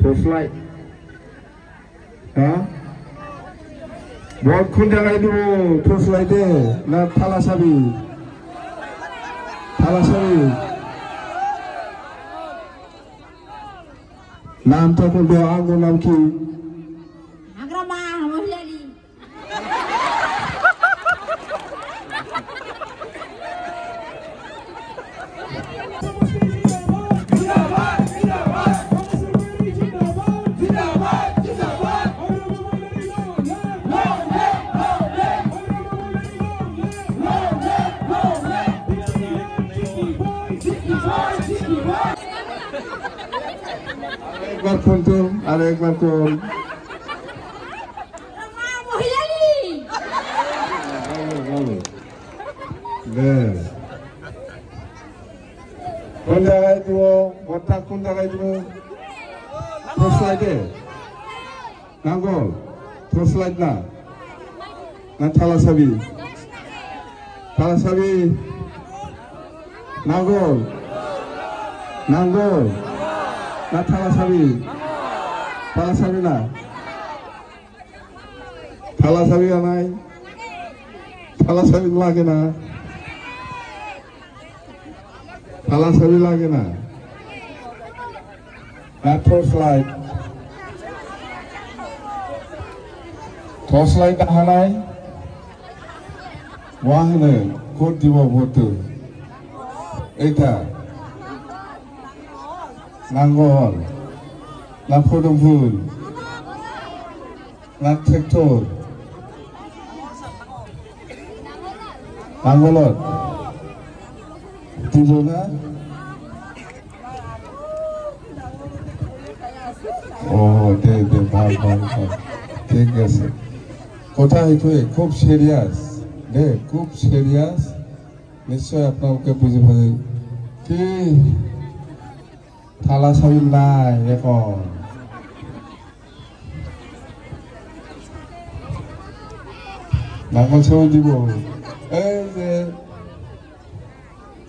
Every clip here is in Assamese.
Torchlight. Huh? What could I do? Torchlight there. Not Talasabi. Talasabi. Nam takul do ango nam ki. Agrama Mohlali. Ekbar kuntum, ada ekbar kun. Mohlali. Ber. Kon jagai tu, botak kon jagai tu. Torchlight deh. Nangol, torchlight na. Na Talasabi. Talasabi. Nangol. Nangol. Na Talasabi. Talasabi na. Talasabi anai. Talasabi lagi na. Talasabi lagi na. Na torchlight. Torchlight na hanai. Wahne kod diwa botu. Eta. Nangol, na Podompul, na Traktor, Nangolot, Tibona. Oh, de bhal. ঠিক আছে কথা এইটোৱে খুব সিরিয়াস দে খুব সিরিয়াস নিশ্চয় আপোনালোকে বুজি পালে কি Talasabi নাই এখন নাঙল ছবি দিব এই যে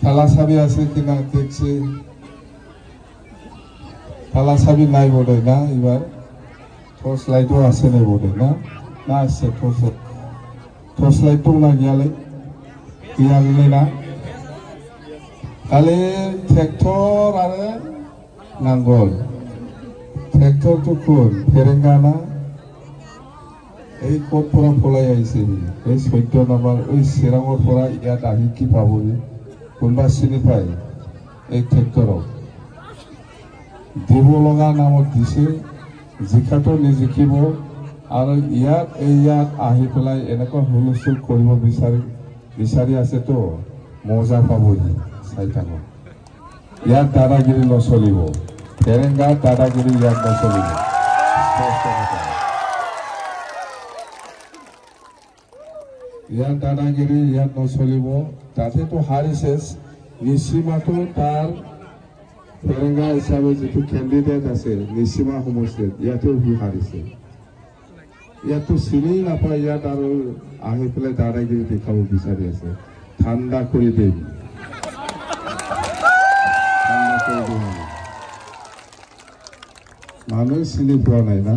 Talasabi আছে কিনা দেখছি Talasabi নাই বোধহয় না এবার torchlightও আছে না বোধহয় না না আছে torchlightও না গিয়ালে না খালি ট্রেক্টর আর নাঙ্গল ট্রেক্টর তো কোন ফেরেঙ্গানা এই কোট পৰা পলাই আইছে এই 14 নম্বৰ ওই সিৰাঙৰ পৰা ইয়াত আহি কি পাবই কোনবা চিনি পায় এই ট্ৰেক্টৰক দিব লগা নামত দিছে জিকাটো নিজিকিব আৰু ইয়াত আহি পেলাই এনেকুৱা হুলস্থুল কৰিব বিচাৰি আছে তো মজা পাবই চাই থাকক ইয়াত দাদাগিৰি নচলিব তেৰেঙ্গা দাদাগিৰি ইয়াত নচলিব ইয়াত দাদাগিৰি ইয়াত নচলিব তাতেতো হাৰিছে নিসীমাটো তাৰ তেৰেঙ্গা হিচাপে যেটো ক্যান্ডিডেট আছে নিসীমা সমষ্টিত ইয়াতেও সি হাৰিছে ইয়াতো চিনি নাপায় ইয়াত আৰু আহি পেলাই দাদাগিৰি দেখাব বিচাৰি আছে ঠাণ্ডা কৰি দেবি মানুষ চিনি পোৱা নাই না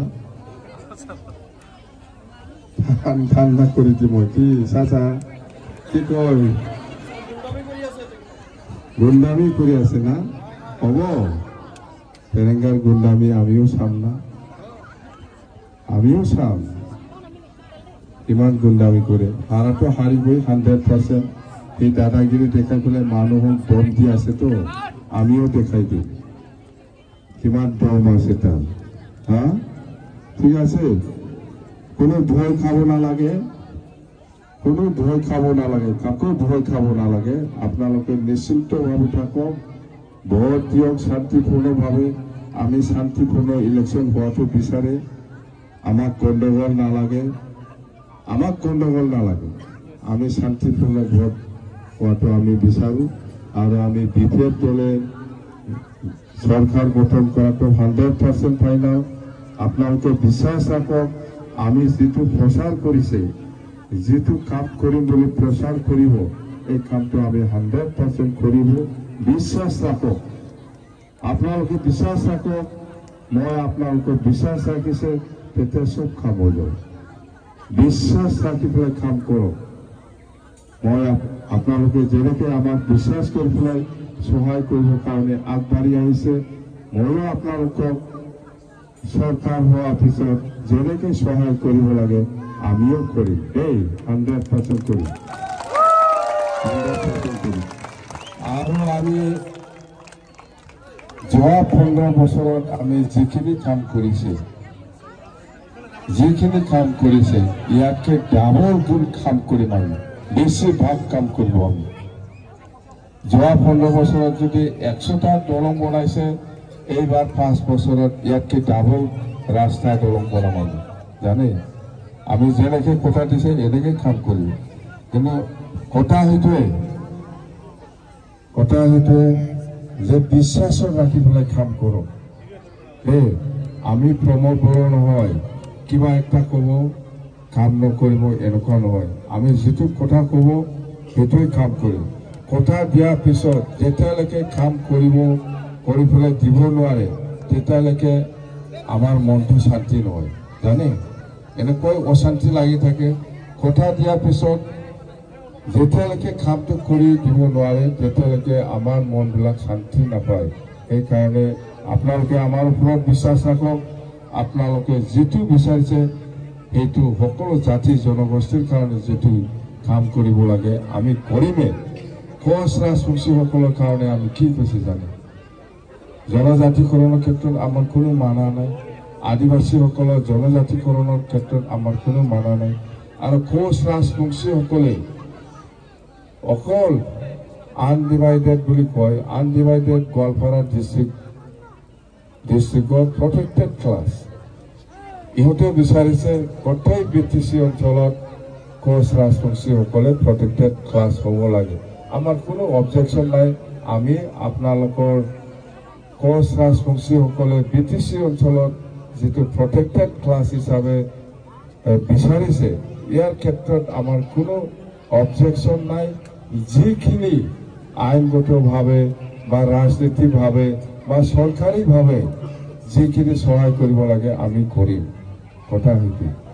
ঠাণ্ডা কৰি দিব কি চাচা কি কয় গুন্ডামি কৰি আছে না হ'ব তেৰেঙ্গাৰ গুন্ডামি আমিও চাম না আমিও চাম ইমান গুন্ডামি কৰে হাৰাটো হাৰিবই 100% এই দাদাগিরি দেখাই পেলাই মানুহক দম দি আছে তো আমিও দেখাই দিম কিমান দম আছে তার হ্যাঁ ঠিক আছে কোনো ভয় খাব নালাগে কাকো ভয় খাব নালাগে আপোনালোকে নিশ্চিন্তভাৱে থাকক ভোট দিয়ক শান্তিপূৰ্ণভাৱে আমি শান্তিপূৰ্ণ ইলেকশন হোৱাটো বিচাৰে আমাক গণ্ডগোল নালাগে আমি শান্তিপূৰ্ণ ভোট হোৱাটো আমি বিচাৰো আৰু আমি বিপদ দলে সৰকাৰ গঠন কৰাটো 100% ফাইনাল আপোনালোকে বিশ্বাস ৰাখক আমি যেটো প্ৰচাৰ কৰিছে যেটো কাম কৰিম বুলি প্ৰচাৰ কৰিব এই কামটো আমি 100% কৰিব বিশ্বাস ৰাখক আপোনালোকে বিশ্বাস ৰাখক মই আপোনালোকক বিশ্বাস ৰাখিছে তেতিয়া চব কাম হৈ যাব। বিশ্বাস ৰাখি পেলাই কাম কৰক। মই আপোনালোকে যেনেকে আমাক বিশ্বাস কৰি পেলাই সহায় কৰিবৰ কাৰণে আগবাঢ়ি আহিছে, ময়ো আপোনালোকক চৰকাৰ হোৱাৰ পিছত যেনেকে সহায় কৰিব লাগে আমিও কৰিম দেই, 100% কৰিম, 100% কৰিম। আৰু আমি যোৱা 15 বছৰত আমি যিখিনি কাম কৰিছে ইয়াতকে ডাবল গুণ কাম কৰিম, আমি বেছিভাগ কাম কৰিব। আমি যোৱা 15 বছৰত যদি 100টা দলং বনাইছে, এইবাৰ 5 বছৰত ইয়াতকে ডাবল ৰাস্তা দলং বনাম। আমি জানে আমি যেনেকে কথা দিছে এনেকে কাম কৰিম। কিন্তু কথা সেইটোৱে যে বিশ্বাস ৰাখি পেলাই কাম কৰক। আমি প্ৰমোদ বড়ো নহয়, কিবা একটা ক'ব কাম নকৰিব এনেকুৱা নহয়। আমি যিটো কথা ক'ব সেইটোৱে কাম কৰিম। কথা দিয়াৰ পিছত যেতিয়ালৈকে কাম কৰি পেলাই দিব নোৱাৰে তেতিয়ালৈকে আমাৰ মনটো শান্তি নহয়, জানে এনেকৈ অশান্তি লাগি থাকে। কথা দিয়াৰ পিছত যেতিয়ালৈকে কামটো কৰি দিব নোৱাৰে তেতিয়ালৈকে আমাৰ মনবিলাক শান্তি নাপায়। সেইকাৰণে আপোনালোকে আমাৰ ওপৰত বিশ্বাস ৰাখক। আপোনালোকে যিটো বিচাৰিছে সেইটো সকলো জাতি জনগোষ্ঠীৰ কাৰণে যিটো কাম কৰিব লাগে আমি কৰিমেই। কোচ ৰাজবংশীসকলৰ কাৰণে আমি কি কৈছে জানে, জনজাতিকৰণৰ ক্ষেত্ৰত আমাৰ কোনো মানা নাই, আদিবাসীসকলৰ জনজাতিকৰণৰ ক্ষেত্ৰত আমাৰ কোনো মানা নাই। আৰু কোচ ৰাজবংশীসকলে অকল আনডিভাইডেড বুলি কয়, আনডিভাইডেড গোৱালপাৰা ডিষ্ট্ৰিক্টৰ প্ৰটেক্টেড ক্লাছ। ইহঁতে বিচাৰিছে গোটেই BTC অঞ্চলত কোচ ৰাজবংশীসকলে প্ৰটেক্টেড ক্লাছ হ'ব লাগে। আমাৰ কোনো অবজেকশ্যন নাই। আমি আপোনালোকৰ কোচ ৰাজবংশীসকলে BTC অঞ্চলত যিটো প্ৰটেক্টেড ক্লাছ হিচাপে বিচাৰিছে ইয়াৰ ক্ষেত্ৰত আমাৰ কোনো অবজেকশ্যন নাই। যিখিনি আইনগতভাৱে বা ৰাজনীতিভাৱে বা চৰকাৰীভাৱে যিখিনি সহায় কৰিব লাগে আমি কৰিম। কথা সেইটোৱে।